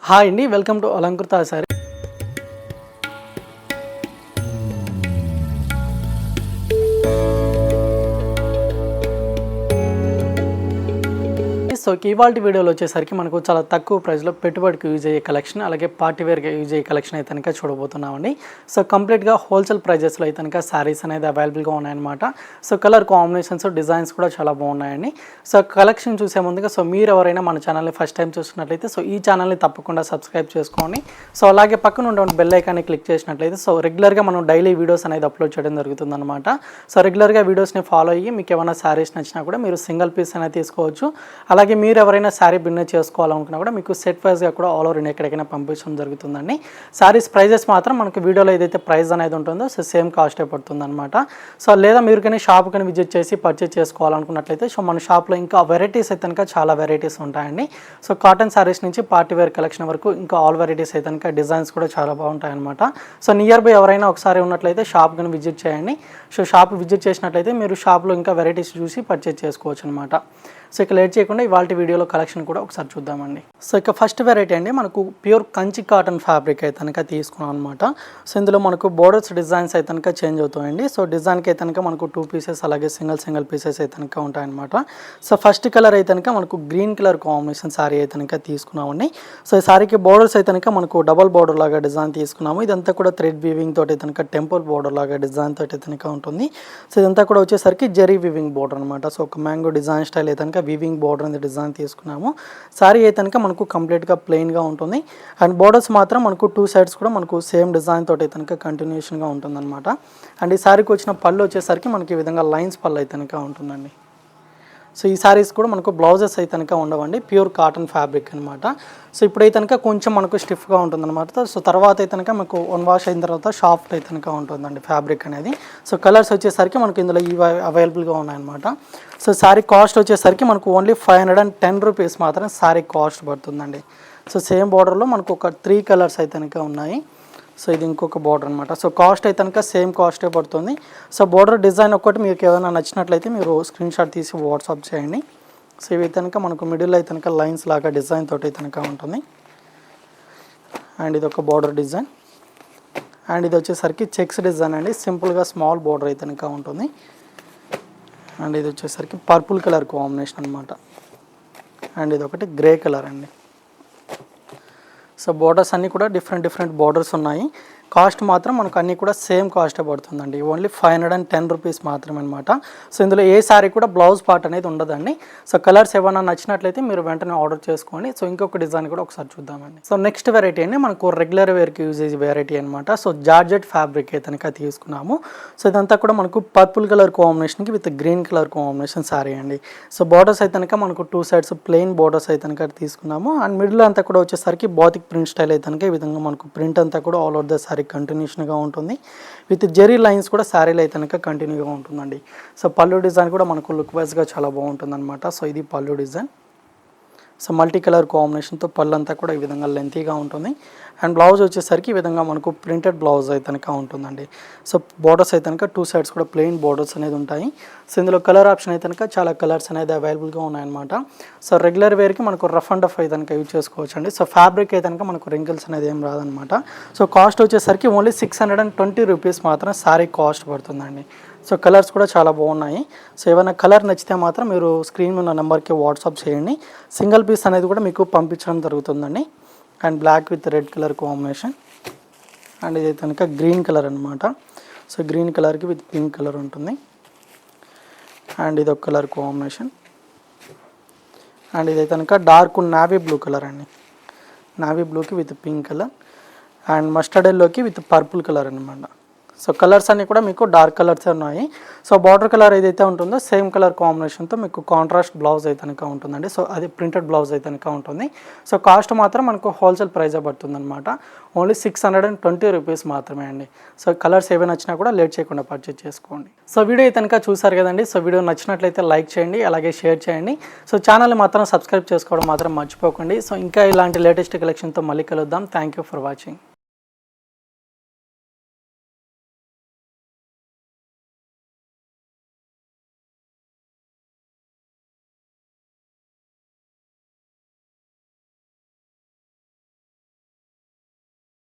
Hi అండి, welcome to Alankrita sorry. So ఇవాల్టి వీడియోలో వచ్చేసరికి మనకు చాలా తక్కువ ప్రైస్లో పెట్టుబడికి యూజ్ అయ్యే కలెక్షన్, అలాగే పార్టీ వేర్గా యూజ్ అయ్యే కలెక్షన్ అయితే కనుక చూడబోతున్నామండి. సో కంప్లీట్గా హోల్సేల్ ప్రైజెస్లో అయితే కనుక శారీస్ అనేది అవైలబుల్గా ఉన్నాయన్నమాట. సో కలర్ కాంబినేషన్స్, డిజైన్స్ కూడా చాలా బాగున్నాయండి. సో కలెక్షన్ చూసే ముందుగా మీరు ఎవరైనా మన ఛానల్ని ఫస్ట్ టైం చూస్తున్నట్లయితే ఈ ఛానల్ని తప్పకుండా సబ్స్క్రైబ్ చేసుకోండి. సో అలాగే పక్కన ఉండే బెల్ ఐకాన్ని క్లిక్ చేసినట్లయితే రెగ్యులర్గా మనం డైలీ వీడియోస్ అనేది అప్లోడ్ చేయడం జరుగుతుందన్నమాట. సో రెగ్యులర్గా వీడియోస్ని ఫాలో అయ్యి మీకు ఏమైనా శారీస్ నచ్చినా కూడా మీరు సింగిల్ పీస్ అనేది తీసుకోవచ్చు. అలాగే మీరు ఎవరైనా శారీ బిజినెస్ చేసుకోవాలనుకున్నా కూడా మీకు సెట్ వైజ్గా కూడా ఆల్ ఓవర్ ఇండియా ఎక్కడికైనా పంపించడం జరుగుతుందండి. శారీస్ ప్రైజెస్ మాత్రం మనకు వీడియోలో ఏదైతే ప్రైస్ అనేది ఉంటుందో సేమ్ కాస్టే పడుతుంది అనమాట. సో లేదా మీరు కానీ షాప్ కానీ విజిట్ చేసి పర్చేస్ చేసుకోవాలనుకున్నట్లయితే మన షాప్లో ఇంకా వెరైటీస్ అయితే కనుక చాలా వెరైటీస్ ఉంటాయండి. సో కాటన్ శారీస్ నుంచి పార్టీ వేర్ కలెక్షన్ వరకు ఇంకా ఆల్ వెరైటీస్ అయితే కనుక డిజైన్స్ కూడా చాలా బాగుంటాయి అనమాట. సో నియర్ బై ఎవరైనా ఒకసారి ఉన్నట్లయితే షాప్ కానీ విజిట్ చేయండి. సో షాప్ విజిట్ చేసినట్లయితే మీరు షాప్లో ఇంకా వెరైటీస్ చూసి పర్చేస్ చేసుకోవచ్చు అనమాట. సో ఇక లేట్ చేయకుండా ఇవాళ వీడియోలో కలెక్షన్ కూడా ఒకసారి చూద్దామండి. సో ఇక ఫస్ట్ వెరైటీ అండి, మనకు ప్యూర్ కంచి కాటన్ ఫ్యాబ్రిక్ అయితే కనుక తీసుకున్నాం అనమాట. సో ఇందులో మనకు బోర్డర్స్ డిజైన్స్ అయితే కనుక చేంజ్ అవుతాయండి. సో డిజైన్కి అయితే కనుక మనకు 2 పీసెస్ అలాగే సింగిల్ పీసెస్ అయితే కనుక ఉంటాయన్నమాట. సో ఫస్ట్ కలర్ అయితే కనుక మనకు గ్రీన్ కలర్ కాంబినేషన్ శారీ అయితే కనుక తీసుకున్నామండి. సో ఈ శారీకి బోర్డర్స్ అయితే కనుక మనకు డబల్ బోర్డర్ లాగా డిజైన్ తీసుకున్నాము. ఇదంతా కూడా థ్రెడ్ వీవింగ్ తోటి అయితే కనుక టెంపుల్ బోర్డర్ లాగా డిజైన్ తోటి అయితే కనుక ఉంటుంది. సో ఇదంతా కూడా వచ్చేసరికి జరీ వీవింగ్ బోర్డర్ అనమాట. సో ఒక మ్యాంగో డిజైన్ స్టైల్ అయితే కనుక వీవింగ్ బోర్డర్ అనేది డిజైన్ తీసుకున్నాము. శారీ అయితే కనుక మనకు కంప్లీట్గా ప్లెయిన్గా ఉంటుంది. అండ్ బోర్డర్స్ మాత్రం మనకు 2 సైడ్స్ కూడా మనకు సేమ్ డిజైన్ తోటి అయితే కనుక కంటిన్యూషన్గా ఉంటుందన్నమాట. అండ్ ఈ శారీకి వచ్చిన పళ్ళు వచ్చేసరికి మనకి ఈ విధంగా లైన్స్ పళ్ళు అయితే కనుక ఉంటుందండి. సో ఈ శారీస్ కూడా మనకు బ్లౌజెస్ అయితే కనుక ఉండవండి, ప్యూర్ కాటన్ ఫ్యాబ్రిక్ అనమాట. సో ఇప్పుడైతే కనుక కొంచెం మనకు స్టిఫ్గా ఉంటుందన్నమాట. సో తర్వాత అయితే కనుక మనకు 1 వాష్ అయిన తర్వాత సాఫ్ట్ అయితే కనుక ఉంటుందండి ఫ్యాబ్రిక్ అనేది. సో కలర్స్ వచ్చేసరికి మనకు ఇందులో ఇవి అవైలబుల్గా ఉన్నాయన్నమాట. సో శారీ కాస్ట్ వచ్చేసరికి మనకు ఓన్లీ 510 రూపీస్ మాత్రం శారీ కాస్ట్ పడుతుందండి. సో సేమ్ బార్డర్లో మనకు ఒక 3 కలర్స్ అయితే కనుక ఉన్నాయి. సో ఇది ఇంకొక బార్డర్ అనమాట. సో కాస్ట్ అయితే కనుక సేమ్ కాస్టే పడుతుంది. సో బార్డర్ డిజైన్ ఒక్కటి మీకు ఏదైనా నచ్చినట్లయితే మీరు స్క్రీన్ షాట్ తీసి వాట్సాప్ చేయండి. సో ఇవి కనుక మనకు మిడిల్ అయితే కనుక లైన్స్ లాగా డిజైన్ తోటి అయితే కనుక ఉంటుంది. అండ్ ఇది ఒక బార్డర్ డిజైన్. అండ్ ఇది వచ్చేసరికి చెక్స్ డిజైన్ అండి, సింపుల్గా స్మాల్ బార్డర్ అయితే కనుక ఉంటుంది. అండ్ ఇది వచ్చేసరికి పర్పుల్ కలర్ కాంబినేషన్ అనమాట. అండ్ ఇది ఒకటి గ్రే కలర్ అండి. సో బోర్డర్స్ అన్నీ కూడా డిఫరెంట్ బోర్డర్స్ ఉన్నాయి. కాస్ట్ మాత్రం మనకు అన్నీ కూడా సేమ్ కాస్టే పడుతుందండి, ఓన్లీ 510 రూపీస్ మాత్రమే అనమాట. సో ఇందులో ఏ శారీ కూడా బ్లౌజ్ పార్ట్ అనేది ఉండదండి. సో కలర్స్ ఏమైనా నచ్చినట్లయితే మీరు వెంటనే ఆర్డర్ చేసుకోండి. సో ఇంకొక డిజైన్ కూడా ఒకసారి చూద్దామండి. సో నెక్స్ట్ వెరైటీ అండి, మనకు రెగ్యులర్ వేర్కి యూజ్ అయ్యే వెరైటీ అనమాట. సో జార్జెట్ ఫ్యాబ్రిక్ అయితే కనుక తీసుకున్నాము. సో ఇదంతా కూడా మనకు పర్పుల్ కలర్ కాంబినేషన్కి with green colour combination sari అండి. సో బార్డర్స్ అయితే కనుక మనకు 2 సైడ్స్ ప్లెయిన్ బార్డర్స్ అయితే కనుక తీసుకున్నాము. అండ్ మిడిల్ అంతా కూడా వచ్చేసరికి బాతిక్ ప్రింట్ స్టైల్ అయితే కనుక ఈ విధంగా మనకు ప్రింట్ అంతా కూడా ఆల్ ఓవర్ ద శారీ కంటిన్యూషన్గా ఉంటుంది. విత్ జెరీ లైన్స్ కూడా శారీలో అయితే కనుక కంటిన్యూగా ఉంటుందండి. సో పళ్ళు డిజైన్ కూడా మనకు లుక్ వైజ్గా చాలా బాగుంటుంది అనమాట. సో ఇది పళ్ళు డిజైన్. సో మల్టీ కలర్ కాంబినేషన్తో పళ్ళు అంతా కూడా ఈ విధంగా లెంతీగా ఉంటుంది. అండ్ బ్లౌజ్ వచ్చేసరికి ఈ విధంగా మనకు ప్రింటెడ్ బ్లౌజ్ అయితే కనుక ఉంటుందండి. సో బోర్డర్స్ అయితే కనుక 2 సైడ్స్ కూడా ప్లెయిన్ బోర్డర్స్ అనేది ఉంటాయి. సో ఇందులో కలర్ ఆప్షన్ అయితే కనుక చాలా కలర్స్ అనేది అవైలబుల్గా ఉన్నాయన్నమాట. సో రెగ్యులర్ వేర్కి మనకు రఫ్ అండ్ టఫ్ అయితే కనుక యూజ్ చేసుకోవచ్చు అండి. సో ఫ్యాబ్రిక్ అయితే కనుక మనకు రింకిల్స్ అనేది ఏం రాదనమాట. సో కాస్ట్ వచ్చేసరికి ఓన్లీ 620 రూపీస్ మాత్రం శారీ కాస్ట్ పడుతుందండి. సో కలర్స్ కూడా చాలా బాగున్నాయి. సో ఏమైనా కలర్ నచ్చితే మాత్రం మీరు స్క్రీన్ ఉన్న నెంబర్కి వాట్సాప్ చేయండి. సింగిల్ పీస్ అనేది కూడా మీకు పంపించడం జరుగుతుందండి. And black with red colour combination. And ఇది కనుక గ్రీన్ కలర్ అనమాట. సో గ్రీన్ కలర్కి విత్ పింక్ కలర్ ఉంటుంది. అండ్ ఇది ఒక కలర్ కాంబినేషన్. అండ్ ఇది కనుక డార్క్ నావీ బ్లూ కలర్ అండి. నావీ బ్లూకి with pink colour. And mustard ఎల్లోకి విత్ పర్పుల్ కలర్ అనమాట. సో కలర్స్ అన్నీ కూడా మీకు డార్క్ కలర్స్ ఉన్నాయి. సో బార్డర్ కలర్ ఏదైతే ఉంటుందో సేమ్ కలర్ కాంబినేషన్తో మీకు కాంట్రాస్ట్ బ్లౌజ్ అయితే కనుక ఉంటుందండి. సో అది ప్రింటెడ్ బ్లౌజ్ అయితే కనుక ఉంటుంది. సో కాస్ట్ మాత్రం మనకు హోల్సేల్ ప్రైజే పడుతుంది అనమాట. ఓన్లీ 620 రూపీస్ మాత్రమే అండి. సో కలర్స్ ఏవైనా నచ్చినా కూడా లేట్ చేయకుండా పర్చేజ్ చేసుకోండి. సో వీడియో అయితే కనుక చూసారు కదండి. సో వీడియో నచ్చినట్లయితే లైక్ చేయండి, అలాగే షేర్ చేయండి. సో ఛానల్ని మాత్రం సబ్స్క్రైబ్ చేసుకోవడం మాత్రం మర్చిపోకండి. సో ఇంకా ఇలాంటి లేటెస్ట్ కలెక్షన్తో మళ్ళీ కలుద్దాం. Thank you for watching.